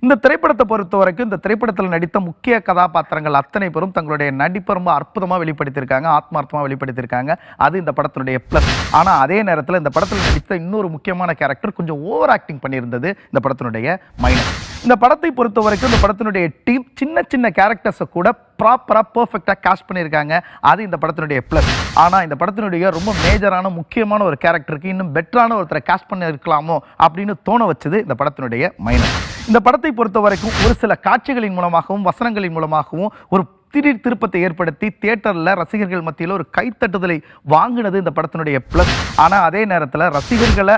இந்த திரைப்படத்தை பொறுத்த வரைக்கும் இந்த திரைப்படத்தில் நடித்த முக்கிய கதாபாத்திரங்கள் அத்தனை பேரும் தங்களுடைய நடிப்பை ரொம்ப அற்புதமாக வெளிப்படுத்தியிருக்காங்க, ஆத்மார்த்தமாக வெளிப்படுத்தியிருக்காங்க. அது இந்த படத்தினுடைய ப்ளஸ். ஆனால் அதே நேரத்தில் இந்த படத்தில் நடித்த இன்னொரு முக்கியமான கேரக்டர் கொஞ்சம் ஓவர் ஆக்டிங் பண்ணியிருந்தது இந்த படத்தினுடைய மைனஸ். இந்த படத்தை பொறுத்த வரைக்கும் இந்த படத்தினுடைய டீம் சின்ன சின்ன கேரக்டர்ஸை கூட ப்ராப்பராக பர்ஃபெக்டாக காஸ்ட் பண்ணியிருக்காங்க. அது இந்த படத்தினுடைய ப்ளஸ். ஆனால் இந்த படத்தினுடைய ரொம்ப மேஜரான முக்கியமான ஒரு கேரக்டருக்கு இன்னும் பெட்டரான ஒருத்தரை காஸ்ட் பண்ணியிருக்கலாமோ அப்படின்னு தோண வச்சது இந்த படத்தினுடைய மைனஸ். இந்த படத்தை பொறுத்த வரைக்கும் ஒரு சில காட்சிகளின் மூலமாகவும் வசனங்களின் மூலமாகவும் ஒரு திடீர் திருப்பத்தை ஏற்படுத்தி தியேட்டரில் ரசிகர்கள் மத்தியில் ஒரு கைத்தட்டுதலை வாங்கினது இந்த படத்தினுடைய ப்ளஸ். ஆனால் அதே நேரத்தில் ரசிகர்களை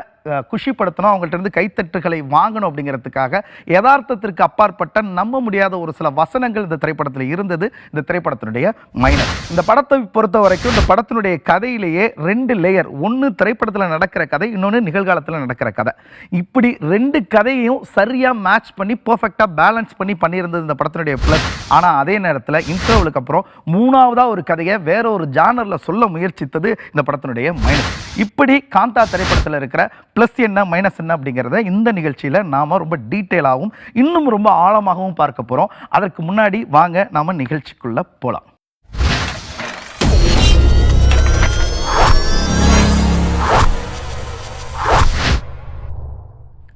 குஷிப்படுத்தணும், அவங்கள்ட்ட இருந்து கைத்தட்டுகளை வாங்கணும் அப்படிங்கிறதுக்காக யதார்த்தத்திற்கு அப்பாற்பட்ட நம்ப முடியாத ஒரு சில வசனங்கள் இந்த திரைப்படத்தில் இருந்தது இந்த திரைப்படத்தினுடைய மைனஸ். இந்த படத்தை பொறுத்த வரைக்கும் இந்த படத்தினுடைய கதையிலேயே 2 லேயர், ஒன்று திரைப்படத்தில் நடக்கிற கதை, இன்னொன்று நிகழ்காலத்தில் நடக்கிற கதை. இப்படி 2 கதையையும் சரியாக மேட்ச் பண்ணி பர்ஃபெக்டாக பேலன்ஸ் பண்ணி பண்ணியிருந்தது இந்த படத்தினுடைய ப்ளஸ். ஆனால் அதே நேரத்தில் இன்டர்வலுக்கு அப்புறம் 3ஆவதா ஒரு கதையை வேற ஒரு ஜானரில் சொல்ல முயற்சித்தது இந்த படத்தினுடைய மைனஸ். இப்படி காந்தா திரைப்படத்தில் இருக்கிற ப்ளஸ் என்ன மைனஸ் என்ன அப்படிங்கிறத இந்த நிகழ்ச்சியில் நாம் ரொம்ப டீட்டெயிலாகவும் இன்னும் ரொம்ப ஆழமாகவும் பார்க்க போகிறோம். அதற்கு முன்னாடி வாங்க நாம் நிகழ்ச்சிக்குள்ளே போகலாம்.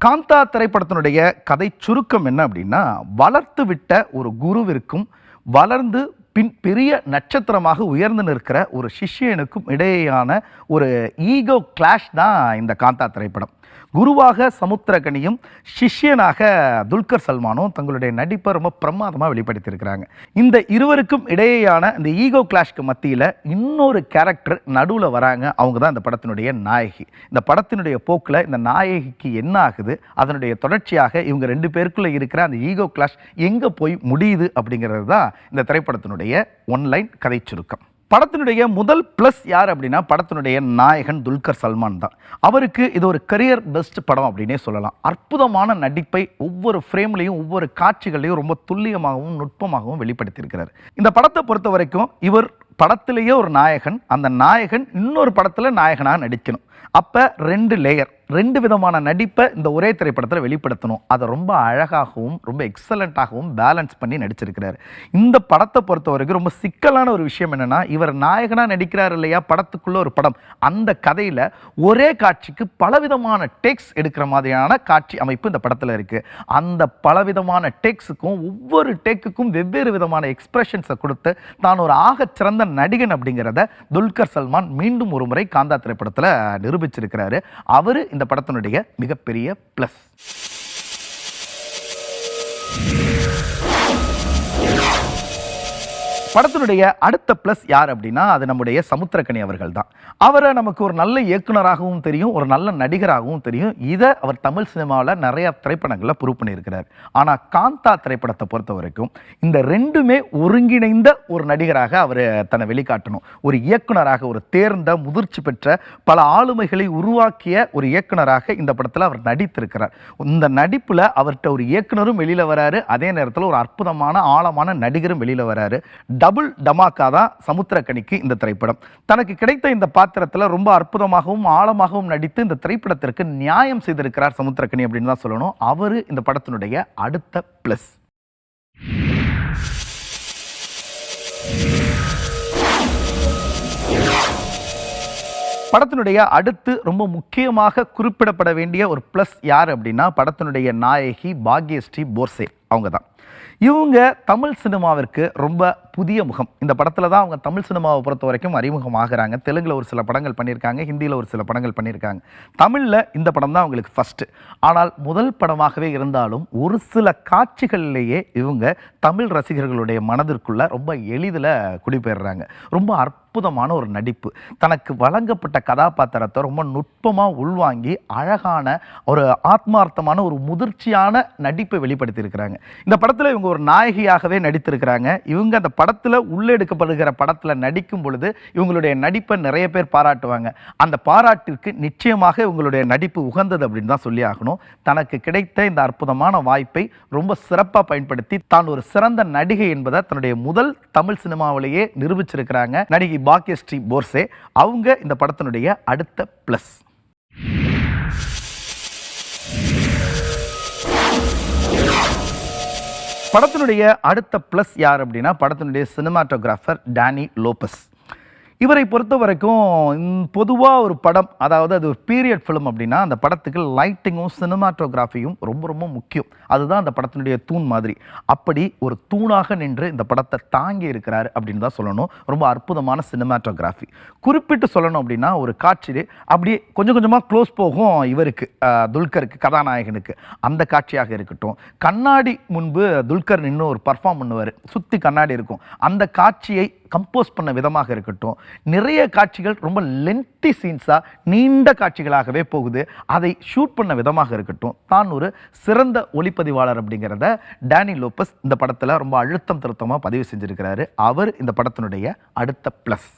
காந்தா திரைப்படத்தினுடைய கதை சுருக்கம் என்ன அப்படின்னா, வளர்த்து விட்ட ஒரு குருவிற்கும் வளர்ந்து பின் பெரிய நட்சத்திரமாக உயர்ந்து நிற்கிற ஒரு சிஷ்யனுக்கும் இடையேயான ஒரு ஈகோ கிளாஷ் தான் இந்த காந்தா திரைப்படம். குருவாக சமுத்திரகனியும் சிஷ்யனாக துல்கர் சல்மானும் தங்களுடைய நடிப்பை ரொம்ப பிரமாதமாக வெளிப்படுத்தியிருக்கிறாங்க. இந்த இருவருக்கும் இடையேயான இந்த ஈகோ கிளாஷ்க்கு மத்தியில் இன்னொரு கேரக்டர் நடுவில் வராங்க. அவங்க தான் இந்த படத்தினுடைய நாயகி. இந்த படத்தினுடைய போக்கில் இந்த நாயகிக்கு என்ன ஆகுது, அதனுடைய தொடர்ச்சியாக இவங்க 2 பேருக்குள்ளே இருக்கிற அந்த ஈகோ கிளாஷ் எங்கே போய் முடியுது அப்படிங்கிறது தான் இந்த திரைப்படத்தினுடைய ஒன்லைன் கதை சுருக்கம். படத்தினுடைய முதல் ப்ளஸ் யார் அப்படின்னா, படத்தினுடைய நாயகன் துல்கர் சல்மான் தான். அவருக்கு இது ஒரு கரியர் பெஸ்ட் படம் அப்படின்னே சொல்லலாம். அற்புதமான நடிப்பை ஒவ்வொரு ஃப்ரேம்லையும் ஒவ்வொரு காட்சிகளையும் ரொம்ப துல்லியமாகவும் நுட்பமாகவும் வெளிப்படுத்தியிருக்கிறார். இந்த படத்தை பொறுத்த வரைக்கும் இவர் படத்திலேயே ஒரு நாயகன், அந்த நாயகன் இன்னொரு படத்தில் நாயகனாக நடிக்கணும். அப்போ 2 லேயர், 2 விதமான நடிப்பை இந்த ஒரே திரைப்படத்தில் வெளிப்படுத்தணும். அதை ரொம்ப அழகாகவும் ரொம்ப எக்ஸலண்ட்டாகவும் பேலன்ஸ் பண்ணி நடிச்சிருக்கிறார். இந்த படத்தை பொறுத்த வரைக்கும் ரொம்ப சிக்கலான ஒரு விஷயம் என்னென்னா, இவர் நாயகனாக நடிக்கிறார் இல்லையா, படத்துக்குள்ள ஒரு படம், அந்த கதையில் ஒரே காட்சிக்கு பலவிதமான டேக்ஸ் எடுக்கிற மாதிரியான காட்சி அமைப்பு இந்த படத்தில் இருக்குது. அந்த பலவிதமான டேக்ஸுக்கும் ஒவ்வொரு டேக்குக்கும் வெவ்வேறு விதமான எக்ஸ்பிரஷன்ஸை கொடுத்து தான் ஒரு ஆகச்சிறந்த நடிகன் அப்படிங்கிறத துல்கர் சல்மான் மீண்டும் ஒரு முறை காந்தா திரைப்படத்தில் நிரூபிச்சிருக்கிறாரு. அவரு இந்த படத்தினுடைய மிகப்பெரிய பிளஸ். படத்தினுடைய அடுத்த ப்ளஸ் யார் அப்படின்னா, அது நம்முடைய சமுத்திரகனி அவர்கள் தான். அவரை நமக்கு ஒரு நல்ல இயக்குனராகவும் தெரியும், ஒரு நல்ல நடிகராகவும் தெரியும். இதை அவர் தமிழ் சினிமாவில் நிறைய திரைப்படங்களில் ப்ரூவ் பண்ணியிருக்கிறார். ஆனால் காந்தா திரைப்படத்தை பொறுத்த வரைக்கும் இந்த 2மே ஒருங்கிணைந்த ஒரு நடிகராக அவர் தன்னை வெளிக்காட்டணும். ஒரு இயக்குனராக, ஒரு தேர்ந்த முதிர்ச்சி பெற்ற பல ஆளுமைகளை உருவாக்கிய ஒரு இயக்குனராக இந்த படத்தில் அவர் நடித்திருக்கிறார். இந்த நடிப்பில் அவர்கிட்ட ஒரு இயக்குனரும் வெளியில் வராரு, அதே நேரத்தில் ஒரு அற்புதமான ஆழமான நடிகரும் வெளியில் வராரு. டபுள் டமாக்கா தான் சமுத்திரகனிக்கு இந்த திரைப்படம். தனக்கு கிடைத்த இந்த பாத்திரத்தில் ரொம்ப அற்புதமாகவும் ஆழமாகவும் நடித்து இந்த திரைப்படத்திற்கு நியாயம் செய்திருக்கிறார் சமுத்திரகனி அப்படின்னு தான் சொல்லணும். அவரு இந்த படத்தினுடைய அடுத்த பிளஸ். படத்தினுடைய அடுத்து ரொம்ப முக்கியமாக குறிப்பிடப்பட வேண்டிய ஒரு பிளஸ் யார் அப்படின்னா, படத்தினுடைய நாயகி பாக்யஸ்ரீ போர்சே. அவங்க தான். இவங்க தமிழ் சினிமாவிற்கு ரொம்ப புதிய முகம். இந்த படத்தில் தான் அவங்க தமிழ் சினிமாவை பொறுத்த வரைக்கும் அறிமுகமாகறாங்க. தெலுங்கில் ஒரு சில படங்கள் பண்ணியிருக்காங்க, ஹிந்தியில் ஒரு சில படங்கள் பண்ணியிருக்காங்க. தமிழில் இந்த படம் தான் அவங்களுக்கு ஃபஸ்ட்டு. ஆனால் முதல் படமாகவே இருந்தாலும் ஒரு சில காட்சிகள்லேயே இவங்க தமிழ் ரசிகர்களுடைய மனதிற்குள்ள ரொம்ப எளிதில் குடிபெயர்றாங்க. ரொம்ப அற்புதமான ஒரு நடிப்பு, தனக்கு வழங்கப்பட்ட கதாபாத்திரத்தை ரொம்ப நுட்பமாக உள்வாங்கி அழகான ஒரு ஆத்மார்த்தமான ஒரு முதிர்ச்சியான நடிப்பை வெளிப்படுத்தியிருக்கிறாங்க. இந்த படத்தில் இவங்க ஒரு நாயகியாகவே நடித்திருக்கிறாங்க. இவங்க அந்த படத்தில் உள்ளெடுக்கப்படுகிற படத்தில் நடிக்கும் பொழுது இவங்களுடைய நடிப்பை நிறைய பேர் பாராட்டுவாங்க. அந்த பாராட்டிற்கு நிச்சயமாக இவங்களுடைய நடிப்பு உகந்தது அப்படின்னு தான் சொல்லி ஆகணும். தனக்கு கிடைத்த இந்த அற்புதமான வாய்ப்பை ரொம்ப சிறப்பாக பயன்படுத்தி தான் ஒரு சிறந்த நடிகை என்பதை தன்னுடைய முதல் தமிழ் சினிமாவிலேயே நிரூபிச்சிருக்கிறாங்க நடிகை பாக்யஸ்ரீ போர்சே. அவங்க இந்த படத்தினுடைய அடுத்த பிளஸ். படத்தினுடைய அடுத்த ப்ளஸ் யார் அப்படின்னா படத்தினுடைய சினிமாட்டோகிராஃபர் டேனி லோபஸ். இவரை பொறுத்த வரைக்கும் பொதுவாக ஒரு படம், அதாவது அது ஒரு பீரியட் ஃபிலிம் அப்படின்னா அந்த படத்துக்கு லைட்டிங்கும் சினிமாட்டோகிராஃபியும் ரொம்ப ரொம்ப முக்கியம். அதுதான் அந்த படத்தினுடைய தூண் மாதிரி. அப்படி ஒரு தூணாக நின்று இந்த படத்தை தாங்கி இருக்கிறாரு அப்படின்னு தான் சொல்லணும். ரொம்ப அற்புதமான சினிமாட்டோகிராஃபி. குறிப்பிட்டு சொல்லணும் அப்படின்னா ஒரு காட்சி அப்படியே கொஞ்சம் கொஞ்சமாக க்ளோஸ் போகும் இவருக்கு, துல்கருக்கு, கதாநாயகனுக்கு. அந்த காட்சியாக இருக்கட்டும், கண்ணாடி முன்பு துல்கர் நின்று ஒரு பர்ஃபார்ம் பண்ணுவார், சுற்றி கண்ணாடி இருக்கும், அந்த காட்சியை கம்போஸ் பண்ண விதமாக இருக்கட்டும். நிறைய காட்சிகள் ரொம்ப லென்த்தி சீன்ஸாக நீண்ட காட்சிகளாகவே போகுது. அதை ஷூட் பண்ண விதமாக இருக்கட்டும். தான் ஒரு சிறந்த ஒளிப்பதிவாளர் அப்படிங்கிறத டேனி லோபஸ் இந்த படத்தில் ரொம்ப அழுத்தம் திருத்தமாக பதிவு செஞ்சிருக்கிறாரு. அவர் இந்த படத்தினுடைய அடுத்த ப்ளஸ்.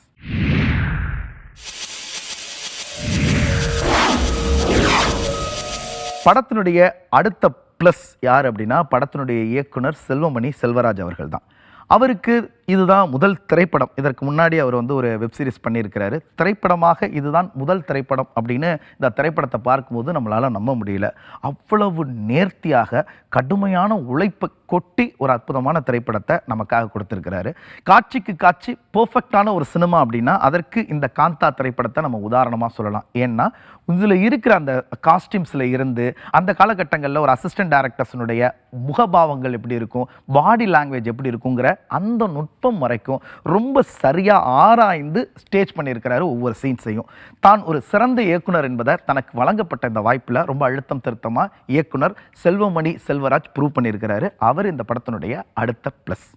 படத்தினுடைய அடுத்த ப்ளஸ் யார் அப்படின்னா படத்தினுடைய இயக்குனர் செல்வமணி செல்வராஜ் அவர்கள் தான். அவருக்கு இதுதான் முதல் திரைப்படம். இதற்கு முன்னாடி அவர் ஒரு வெப்சீரிஸ் பண்ணியிருக்கிறாரு. திரைப்படமாக இதுதான் முதல் திரைப்படம் அப்படின்னு இந்த திரைப்படத்தை பார்க்கும்போது நம்மளால் நம்ப முடியல. அவ்வளவு நேர்த்தியாக கடுமையான உழைப்பை கொட்டி ஒரு அற்புதமான திரைப்படத்தை நமக்காக கொடுத்துருக்கிறாரு. காட்சிக்கு காட்சி பர்ஃபெக்டான ஒரு சினிமா அப்படின்னா அதற்கு இந்த காந்தா திரைப்படத்தை நம்ம உதாரணமாக சொல்லலாம். ஏன்னா இதில் இருக்கிற அந்த காஸ்டியூம்ஸில் இருந்து அந்த காலகட்டங்களில் ஒரு அசிஸ்டன்ட் டைரக்டர்ஸினுடைய முகபாவங்கள் எப்படி இருக்கும், பாடி லாங்குவேஜ் எப்படி இருக்குங்கிற அந்த நுட்பம் வரைக்கும் ரொம்ப சரியாக ஆராய்ந்து ஸ்டேஜ் பண்ணியிருக்கிறாரு ஒவ்வொரு சீன்ஸையும். தான் ஒரு சிறந்த இயக்குனர் என்பதை தனக்கு வழங்கப்பட்ட இந்த வாய்ப்பில் ரொம்ப அழுத்தம் திருத்தமாக இயக்குனர் செல்வமணி செல்வராஜ் ப்ரூவ் பண்ணியிருக்கிறாரு. அவர் இந்த படத்தினுடைய அடுத்த ப்ளஸ்.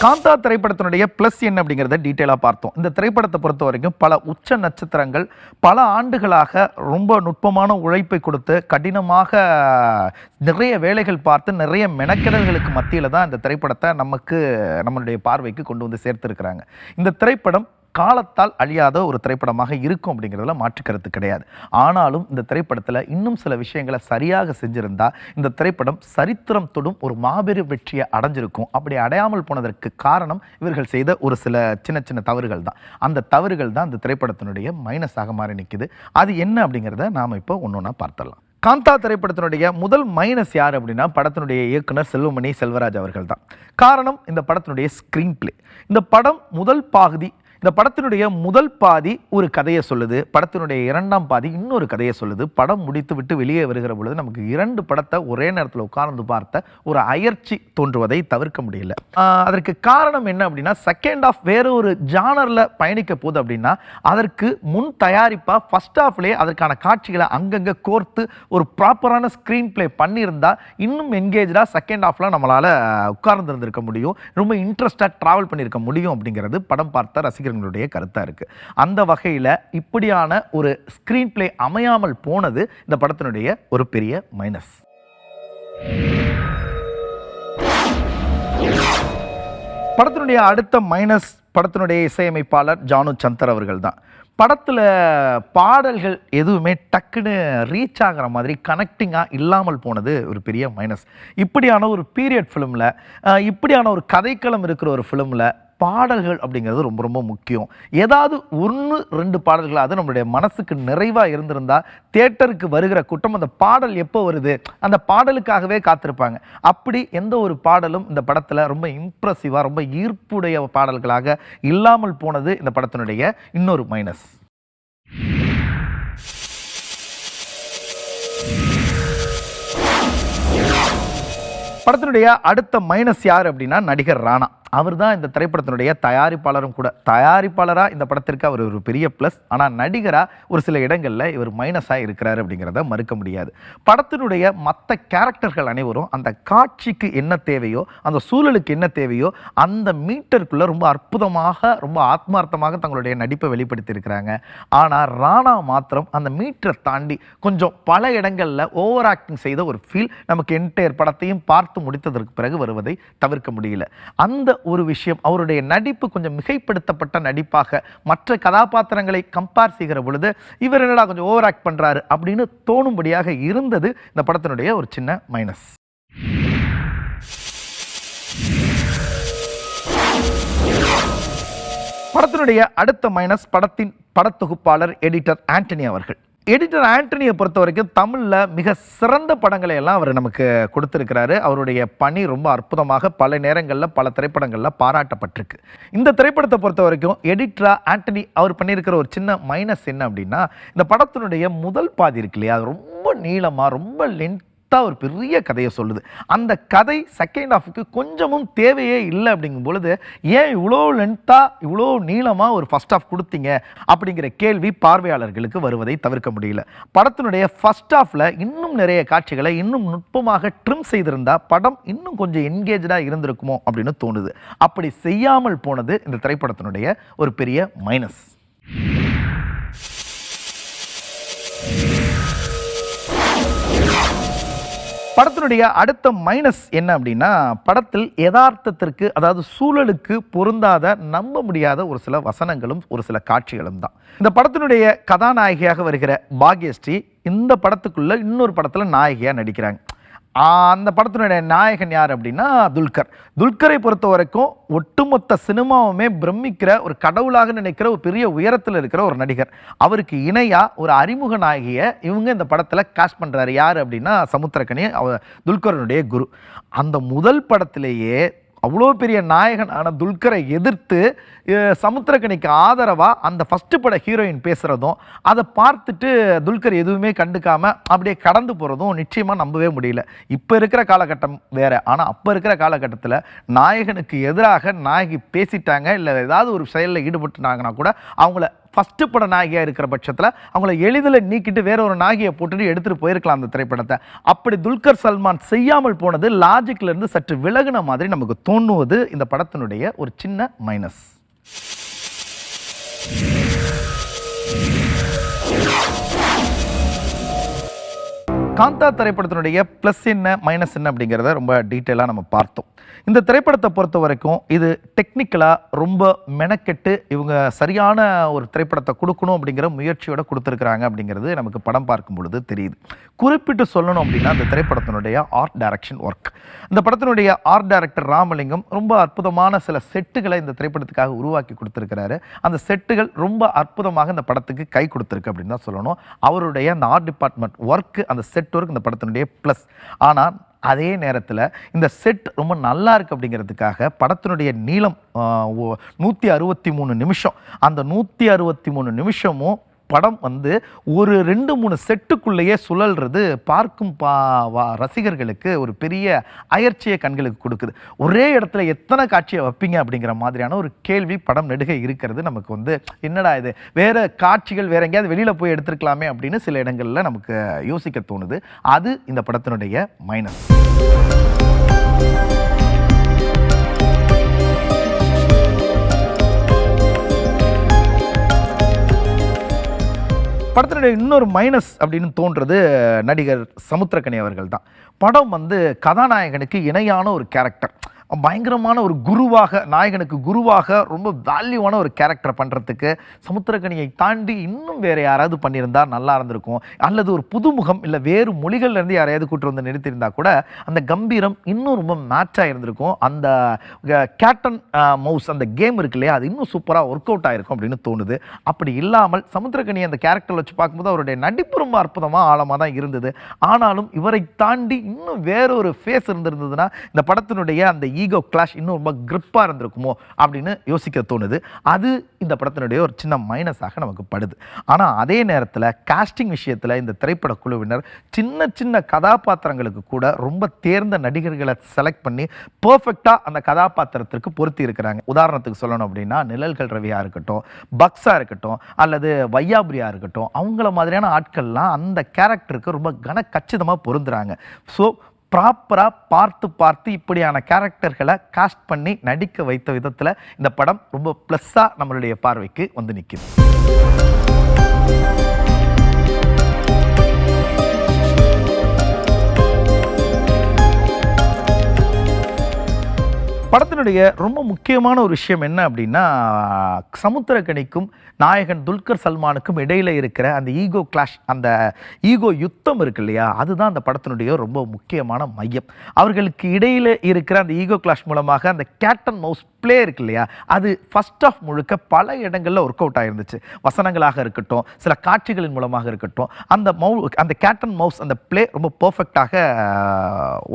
காந்தா திரைப்படத்தினுடைய ப்ளஸ் என்ன அப்படிங்கிறத டீட்டெயிலாக பார்த்தோம். இந்த திரைப்படத்தை பொறுத்த வரைக்கும் பல உச்ச நட்சத்திரங்கள் பல ஆண்டுகளாக ரொம்ப நுட்பமான உழைப்பை கொடுத்து கடினமாக நிறைய வேலைகள் பார்த்து நிறைய மெனக்கெடல்களுக்கு மத்தியில் தான் இந்த திரைப்படத்தை நம்மளுடைய பார்வைக்கு கொண்டு வந்து சேர்த்துருக்கிறாங்க. இந்த திரைப்படம் காலத்தால் அழியாத ஒரு திரைப்படமாக இருக்கும் அப்படிங்கிறதுல மாற்றுக்கருத்து கிடையாது. ஆனாலும் இந்த திரைப்படத்தில் இன்னும் சில விஷயங்களை சரியாக செஞ்சிருந்தா இந்த திரைப்படம் சரித்திரம் தொடும் ஒரு மாபெரும் வெற்றியை அடைஞ்சிருக்கும். அப்படி அடையாமல் போனதற்கு காரணம் இவர்கள் செய்த ஒரு சில சின்ன சின்ன தவறுகள் தான். அந்த தவறுகள் தான் இந்த திரைப்படத்தினுடைய மைனஸாக மாறி நிற்குது. அது என்ன அப்படிங்கிறத நாம் இப்போ ஒன்றொன்னா பார்த்துடலாம். காந்தா திரைப்படத்தினுடைய முதல் மைனஸ் யார் அப்படின்னா படத்தினுடைய இயக்குனர் செல்வமணி செல்வராஜ் அவர்கள் தான். காரணம் இந்த படத்தினுடைய ஸ்க்ரீன் பிளே. இந்த படம் இந்த படத்தினுடைய முதல் பாதி ஒரு கதையை சொல்லுது, படத்தினுடைய இரண்டாம் பாதி இன்னொரு கதையை சொல்லுது. படம் முடித்து விட்டு வெளியே வருகிற பொழுது நமக்கு இரண்டு படத்தை ஒரே நேரத்தில் உட்கார்ந்து பார்த்த ஒரு அயற்சி தோன்றுவதை தவிர்க்க முடியல. அதற்கு காரணம் என்ன அப்படின்னா செகண்ட் ஆஃப் வேற ஒரு ஜானரில் பயணிக்க போகுது அப்படின்னா அதற்கு முன் தயாரிப்பாக ஃபர்ஸ்ட் ஹாஃப்லேயே அதற்கான காட்சிகளை அங்கங்கே கோர்த்து ஒரு ப்ராப்பரான ஸ்க்ரீன் பிளே பண்ணியிருந்தா இன்னும் என்கேஜாக செகண்ட் ஹாஃப்ல நம்மளால் உட்கார்ந்துருக்க முடியும், ரொம்ப இன்ட்ரெஸ்டாக ட்ராவல் பண்ணியிருக்க முடியும் அப்படிங்கிறது படம் பார்த்த ரசிகர்களுடைய கருத்தா இருக்கு. அந்த வகையில் இப்படியான ஒரு ஸ்கிரீன் பிளே அமையாமல் போனது இந்த படத்தினுடைய ஒரு பெரிய மைனஸ். படத்தினுடைய அடுத்த மைனஸ் படத்தினுடைய இசையமைப்பாளர் ஜானு சந்தர் அவர்கள் தான். படத்தில் பாடல்கள் எதுவுமே டக்குன்னு ரீச் ஆகிற மாதிரி கனெக்டிங்காக இல்லாமல் போனது ஒரு பெரிய மைனஸ். இப்படியான ஒரு பீரியட் ஃபிலிமில், இப்படியான ஒரு கதைக்களம் இருக்கிற ஒரு ஃபிலிமில் பாடல்கள் அப்படிங்கிறது ரொம்ப ரொம்ப முக்கியம். ஏதாவது 1-2 பாடல்கள் அது நம்மளுடைய மனசுக்கு நிறைவாக இருந்திருந்தா தியேட்டருக்கு வருகிற கூட்டம் அந்த பாடல் எப்போ வருது அந்த பாடலுக்காகவே காத்திருப்பாங்க. அப்படி எந்த ஒரு பாடலும் இந்த படத்தில் ரொம்ப இம்ப்ரெசிவாக ரொம்ப ஈர்ப்புடைய பாடல்களாக இல்லாமல் போனது இந்த படத்தினுடைய இன்னொரு மைனஸ். படத்தினுடைய அடுத்த மைனஸ் யார் அப்படின்னா நடிகர் ராணா. அவர் தான் இந்த திரைப்படத்தினுடைய தயாரிப்பாளரும் கூட. தயாரிப்பாளராக இந்த படத்திற்கு அவர் ஒரு பெரிய ப்ளஸ். ஆனால் நடிகராக ஒரு சில இடங்களில் இவர் மைனஸாக இருக்கிறார் அப்படிங்கிறத மறுக்க முடியாது. படத்தினுடைய மற்ற கேரக்டர்கள் அனைவரும் அந்த காட்சிக்கு என்ன தேவையோ அந்த சூழலுக்கு என்ன தேவையோ அந்த மீட்டருக்குள்ளே ரொம்ப அற்புதமாக ரொம்ப ஆத்மார்த்தமாக தங்களுடைய நடிப்பை வெளிப்படுத்தி இருக்கிறாங்க. ஆனால் ராணா மாத்திரம் அந்த மீட்டரை தாண்டி கொஞ்சம் பல இடங்களில் ஓவர் ஆக்டிங் செய்த ஒரு ஃபீல் நமக்கு என்டையர் படத்தையும் பார்த்து முடித்ததற்கு பிறகு வருவதை தவிர்க்க முடியல. அந்த ஒரு விஷயம், அவருடைய நடிப்பு கொஞ்சம் மிகைப்படுத்தப்பட்ட நடிப்பாக மற்ற கதாபாத்திரங்களை கம்பேர் செய்கிற பொழுது இவர் என்னடா கொஞ்சம் ஓவர் ஆக்ட் பண்றாரு அப்படின்னு தோணும்படியாக இருந்தது இந்த படத்தினுடைய ஒரு சின்ன மைனஸ். படத்தினுடைய அடுத்த மைனஸ் படத்தின் படத்தொகுப்பாளர் எடிட்டர் ஆண்டனி அவர்கள். எடிட்டர் ஆண்டனியை பொறுத்த வரைக்கும் தமிழில் மிக சிறந்த படங்களை எல்லாம் அவர் நமக்கு கொடுத்துருக்கிறாரு. அவருடைய பணி ரொம்ப அற்புதமாக பல நேரங்களில் பல திரைப்படங்களில் பாராட்டப்பட்டிருக்கு. இந்த திரைப்படத்தை பொறுத்த வரைக்கும் எடிட்டரா ஆண்டனி அவர் பண்ணியிருக்கிற ஒரு சின்ன மைனஸ் என்ன அப்படின்னா, இந்த படத்தினுடைய முதல் பாதி இருக்கு இல்லையா, அது ரொம்ப நீளமாக ரொம்ப ஒரு பெரிய கதையை சொல்லுது. அந்த கதை செகண்ட் ஹாஃப்க்கு கொஞ்சமும் தேவையே இல்லை அப்படிங்கும் பொழுது ஏன் இவ்வளோ லென்த்தா இவ்வளோ நீளமா ஒரு ஃபர்ஸ்ட் ஹாஃப் கொடுத்தீங்க அப்படிங்கிற கேள்வி பார்வையாளர்களுக்கு வருவதை தவிர்க்க முடியல. படத்தினுடைய ஃபர்ஸ்ட் ஹாஃப்ல இன்னும் நிறைய காட்சிகளை இன்னும் நுட்பமாக ட்ரிம் செய்திருந்தா படம் இன்னும் கொஞ்சம் என்கேஜா இருந்திருக்குமோ அப்படின்னு தோணுது. அப்படி செய்யாமல் போனது இந்த திரைப்படத்தினுடைய ஒரு பெரிய மைனஸ். படத்தினுடைய அடுத்த மைனஸ் என்ன அப்படின்னா, படத்தில் யதார்த்தத்திற்கு அதாவது சூழலுக்கு பொருந்தாத நம்ப முடியாத ஒரு சில வசனங்களும் ஒரு சில காட்சிகளும் தான். இந்த படத்தினுடைய கதாநாயகியாக வருகிற பாக்யஸ்ரீ இந்த படத்துக்குள்ள இன்னொரு படத்தில் நாயகியாக நடிக்கிறாங்க. அந்த படத்தினுடைய நாயகன் யார் அப்படின்னா துல்கர். துல்கரை பொறுத்த வரைக்கும் ஒட்டுமொத்த சினிமாவுமே பிரமிக்கிற ஒரு கடவுளாக நினைக்கிற ஒரு பெரிய உயரத்தில் இருக்கிற ஒரு நடிகர். அவருக்கு இணையாக ஒரு அறிமுக நாயகியை இவங்க இந்த படத்தில் காஸ்ட் பண்ணுறாரு. யார் அப்படின்னா சமுத்திரக்கனி, துல்கரனுடைய குரு. அந்த முதல் படத்திலேயே அவ்வளோ பெரிய நாயகனான துல்கரை எதிர்த்து சமுத்திரக்கனிக்கு ஆதரவாக அந்த ஃபஸ்ட்டு பட ஹீரோயின் பேசுகிறதும் அதை பார்த்துட்டு துல்கர் எதுவுமே கண்டுக்காமல் அப்படியே கடந்து போகிறதும் நிச்சயமாக நம்பவே முடியல. இப்போ இருக்கிற காலகட்டம் வேறு, ஆனால் அப்போ இருக்கிற காலகட்டத்தில் நாயகனுக்கு எதிராக நாயகி பேசிட்டாங்க இல்லை ஏதாவது ஒரு செயலில் ஈடுபட்டுனாங்கன்னா கூட அவங்கள ஃபஸ்ட்டு பட நாயகியாக இருக்கிற பட்சத்தில் அவங்கள எளிதில் நீக்கிட்டு வேற ஒரு நாயகியை போட்டுட்டு எடுத்துகிட்டு போயிருக்கலாம் அந்த திரைப்படத்தை. அப்படி துல்கர் சல்மான் செய்யாமல் போனது லாஜிக்லேருந்து சற்று விலகுன மாதிரி நமக்கு தோணுவது இந்த படத்தினுடைய ஒரு சின்ன மைனஸ். காந்தா திரைப்படத்தினுடைய ப்ளஸ் என்ன மைனஸ் என்ன அப்படிங்கிறத ரொம்ப டீட்டெயிலாக நம்ம பார்த்தோம். இந்த திரைப்படத்தை பொறுத்த வரைக்கும் இது டெக்னிக்கலாக ரொம்ப மெனக்கெட்டு இவங்க சரியான ஒரு திரைப்படத்தை கொடுக்கணும் அப்படிங்கிற முயற்சியோடு கொடுத்துருக்குறாங்க அப்படிங்கிறது நமக்கு படம் பார்க்கும் பொழுது தெரியுது. குறிப்பிட்டு சொல்லணும் அப்படின்னா இந்த திரைப்படத்தினுடைய ஆர்ட் டைரக்ஷன் ஒர்க். இந்த படத்தினுடைய ஆர்ட் டைரக்டர் ராமலிங்கம் ரொம்ப அற்புதமான சில செட்டுகளை இந்த திரைப்படத்துக்காக உருவாக்கி கொடுத்துருக்கிறாரு. அந்த செட்டுகள் ரொம்ப அற்புதமாக இந்த படத்துக்கு கை கொடுத்துருக்கு அப்படின்னு தான் சொல்லணும். அவருடைய அந்த ஆர்ட் டிபார்ட்மெண்ட் ஒர்க்கு, அந்த செட் ஒர்க் இந்த படத்தினுடைய ப்ளஸ். ஆனால் அதே நேரத்தில் இந்த செட் ரொம்ப நல்லா இருக்குது அப்படிங்கிறதுக்காக படத்தினுடைய நீளம் 163 நிமிஷம். அந்த 163 நிமிஷமும் படம் ஒரு 2-3 செட்டுக்குள்ளேயே சுழல்றது பார்க்கும் ரசிகர்களுக்கு ஒரு பெரிய அயற்சியை கண்களுக்கு கொடுக்குது. ஒரே இடத்துல எத்தனை காட்சியை வைப்பீங்க அப்படிங்கிற மாதிரியான ஒரு கேள்வி படம் நெடுக இருக்கிறது. நமக்கு என்னடா இது, வேற காட்சிகள் வேற எங்கேயாவது வெளியில் போய் எடுத்துருக்கலாமே அப்படின்னு சில இடங்களில் நமக்கு யோசிக்க தோணுது. அது இந்த படத்தினுடைய மைனஸ். படத்தினுடைய இன்னொரு மைனஸ் அப்படின்னு தோன்றது நடிகர் சமுத்திரக்கனி அவர்கள் தான். படம் கதாநாயகனுக்கு இணையான ஒரு கேரக்டர், பயங்கரமான ஒரு குருவாக, நாயகனுக்கு குருவாக ரொம்ப வேல்யூவான ஒரு கேரக்டர் பண்ணுறதுக்கு சமுத்திரக்கனியை தாண்டி இன்னும் வேறு யாராவது பண்ணியிருந்தால் நல்லா இருந்திருக்கும். அல்லது ஒரு புதுமுகம் இல்லை வேறு மொழிகள்லேருந்து யாரையாவது கூட்டு வந்து நிறுத்தியிருந்தா கூட அந்த கம்பீரம் இன்னும் ரொம்ப மேட்சாக இருந்திருக்கும். அந்த கேட் அண்ட் மவுஸ் அந்த கேம் இருக்கு இல்லையா, அது இன்னும் சூப்பராக ஒர்க் அவுட் ஆகிருக்கும் அப்படின்னு தோணுது. அப்படி இல்லாமல் சமுத்திரக்கனி அந்த கேரக்டர் வச்சு பார்க்கும்போது அவருடைய நடிப்பு ரொம்ப அற்புதமாக ஆழமாக தான் இருந்தது. ஆனாலும் இவரை தாண்டி இன்னும் வேறொரு ஃபேஸ் இருந்திருந்ததுன்னா இந்த படத்தினுடைய அந்த ஈகோ கிளாஷ் இன்னும் ரொம்ப கிரிப்பாக இருந்திருக்குமோ அப்படின்னு யோசிக்க தோணுது. அது இந்த படத்தினுடைய ஒரு சின்ன மைனஸாக நமக்கு படுது. ஆனால் அதே நேரத்தில் காஸ்டிங் விஷயத்தில் இந்த திரைப்பட குழுவினர் சின்ன சின்ன கதாபாத்திரங்களுக்கு கூட ரொம்ப தேர்ந்த நடிகர்களை செலக்ட் பண்ணி பர்ஃபெக்டாக அந்த கதாபாத்திரத்திற்கு பொருத்தி இருக்கிறாங்க. உதாரணத்துக்கு சொல்லணும் அப்படின்னா நிழல்கள் ரவியாக இருக்கட்டும், பக்ஸாக இருக்கட்டும், அல்லது வையாபுரியாக இருக்கட்டும், அவங்கள மாதிரியான ஆட்கள்லாம் அந்த கேரக்டருக்கு ரொம்ப கச்சிதமாக பொருந்துறாங்க. ஸோ ப்ராப்பராக பார்த்து இப்படியான கேரக்டர்களை காஸ்ட் பண்ணி நடிக்க வைத்த விதத்தில் இந்த படம் ரொம்ப ப்ளஸ்ஸாக நம்மளுடைய பார்வைக்கு நிற்கிது. படத்தினுடைய படத்தினுடைய ரொம்ப முக்கியமான ஒரு விஷயம் என்ன அப்படின்னா, சமுத்திரக்கனிக்கும் நாயகன் துல்கர் சல்மானுக்கும் இடையில இருக்கிற அந்த ஈகோ கிளாஷ், அந்த ஈகோ யுத்தம் இருக்கு இல்லையா, அதுதான் அந்த படத்தினுடைய ரொம்ப முக்கியமான மையம். அவர்களுக்கு இடையில இருக்கிற அந்த ஈகோ கிளாஷ் மூலமாக அந்த கேட் அண்ட் மவுஸ் பிளே இருக்கு இல்லையா, அது ஃபர்ஸ்ட் ஆஃப் முழுக்க பல இடங்களில் ஒர்க் அவுட் ஆயிருந்துச்சு. வசனங்களாக இருக்கட்டும், சில காட்சிகளின் மூலமாக இருக்கட்டும், அந்த கேட் அண்ட் மவுஸ் அந்த பிளே ரொம்ப பர்ஃபெக்டாக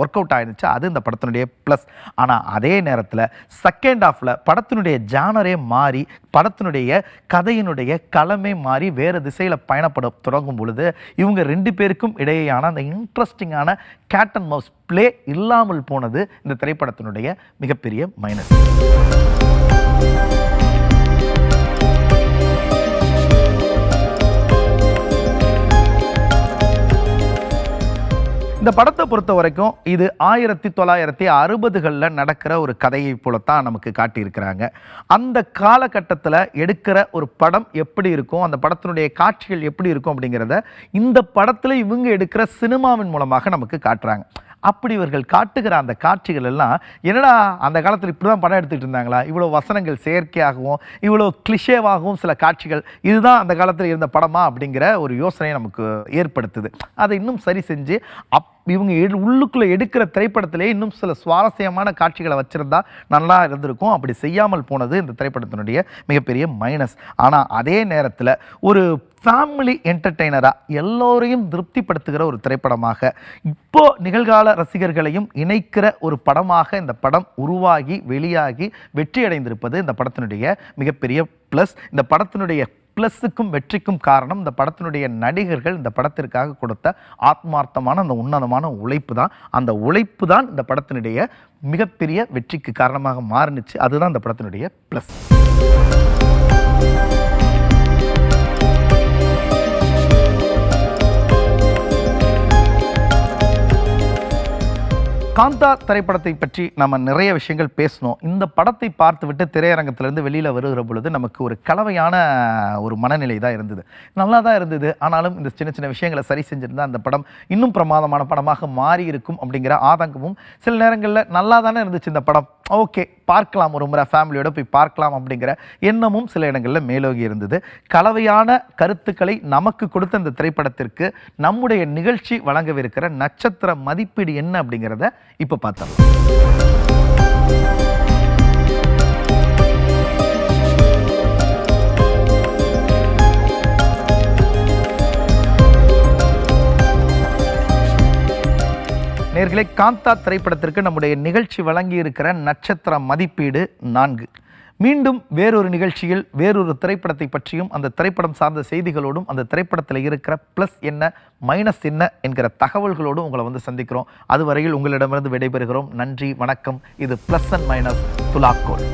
ஒர்க் அவுட் ஆயிருந்துச்சு. அது இந்த படத்தினுடைய ப்ளஸ். ஆனால் அதே நேரத்தில் செகண்ட் ஹாஃபில் படத்தினுடைய ஜானரே மாறி, படத்தினுடைய கதையினுடைய களமே மாறி வேறு திசையில் பயணப்பட தொடங்கும் பொழுது இவங்க 2 பேருக்கும் இடையேயான அந்த இன்ட்ரெஸ்டிங்கான கேட் அண்ட் மவுஸ் பிளே இல்லாமல் போனது இந்த திரைப்படத்தினுடைய மிகப்பெரிய மைனஸ். இந்த படத்தை பொறுத்த வரைக்கும் இது 1960களில் நடக்கிற ஒரு கதையை போலத்தான் நமக்கு காட்டியிருக்கிறாங்க. அந்த காலகட்டத்தில் எடுக்கிற ஒரு படம் எப்படி இருக்கும், அந்த படத்தினுடைய காட்சிகள் எப்படி இருக்கும் அப்படிங்கிறத இந்த படத்தில் இவங்க எடுக்கிற சினிமாவின் மூலமாக நமக்கு காட்டுறாங்க. அப்படி இவர்கள் காட்டுகிற அந்த காட்சிகள் எல்லாம் என்னடா அந்த காலத்தில் இப்படி தான் படம் எடுத்துகிட்டு இருந்தாங்களா, இவ்வளோ வசனங்கள் செயற்கையாகவும் இவ்வளோ கிளிஷேவாகவும் சில காட்சிகள், இதுதான் அந்த காலத்தில் இருந்த படமா அப்படிங்கிற ஒரு யோசனையை நமக்கு ஏற்படுத்துது. அதை இன்னும் சரி செஞ்சு இவங்க உள்ளுக்குள்ளே எடுக்கிற திரைப்படத்திலே இன்னும் சில சுவாரஸ்யமான காட்சிகளை வச்சுருந்தா நல்லா இருந்திருக்கும். அப்படி செய்யாமல் போனது இந்த திரைப்படத்தினுடைய மிகப்பெரிய மைனஸ். ஆனால் அதே நேரத்தில் ஒரு ஃபேமிலி என்டர்டெய்னராக எல்லோரையும் திருப்திப்படுத்துகிற ஒரு திரைப்படமாக, இப்போ நிகழ்கால ரசிகர்களையும் இணைக்கிற ஒரு படமாக இந்த படம் உருவாகி வெளியாகி வெற்றி அடைந்திருப்பது இந்த படத்தினுடைய மிகப்பெரிய ப்ளஸ். இந்த படத்தினுடைய ப்ளஸுக்கும் வெற்றிக்கும் காரணம் இந்த படத்தினுடைய நடிகர்கள் இந்த படத்திற்காக கொடுத்த ஆத்மார்த்தமான அந்த உன்னதமான உழைப்பு தான். அந்த உழைப்பு தான் இந்த படத்தினுடைய மிகப்பெரிய வெற்றிக்கு காரணமாக மாறுனுச்சு. அதுதான் இந்த படத்தினுடைய ப்ளஸ். காந்தா திரைப்படத்தை பற்றி நம்ம நிறைய விஷயங்கள் பேசணும். இந்த படத்தை பார்த்துவிட்டு திரையரங்கத்திலேருந்து வெளியில் வருகிற பொழுது நமக்கு ஒரு கலவையான ஒரு மனநிலை தான் இருந்தது. நல்லா தான் இருந்தது, ஆனாலும் இந்த சின்ன சின்ன விஷயங்களை சரி செஞ்சுருந்தா அந்த படம் இன்னும் பிரமாதமான படமாக மாறி இருக்கும் அப்படிங்கிற ஆதங்கமும், சில நேரங்களில் நல்லா தானே இருந்துச்சு இந்த படம், ஓகே பார்க்கலாம், ஒரு முறை ஃபேமிலியோடு போய் பார்க்கலாம் அப்படிங்கிற எண்ணமும் சில இடங்களில் மேலோகி இருந்தது. கலவையான கருத்துக்களை நமக்கு கொடுத்த இந்த திரைப்படத்திற்கு நம்முடைய நிகழ்ச்சி வழங்கவிருக்கிற நட்சத்திர மதிப்பீடு என்ன அப்படிங்கிறத இப்போ பார்த்தோம். நேயர்களே, காந்தா திரைப்படத்திற்கு நம்முடைய நிகழ்ச்சி வழங்கி இருக்கிற நட்சத்திர மதிப்பீடு 4. மீண்டும் வேறொரு நிகழ்ச்சியில் வேறொரு திரைப்படத்தை பற்றியும் அந்த திரைப்படம் சார்ந்த செய்திகளோடும் அந்த திரைப்படத்தில் இருக்கிற ப்ளஸ் என்ன மைனஸ் என்ன என்கிற தகவல்களோடும் உங்களை சந்திக்கிறோம். அதுவரையில் உங்களிடமிருந்து விடைபெறுகிறோம். நன்றி, வணக்கம். இது ப்ளஸ் அண்ட் மைனஸ் துலாக்கோல்.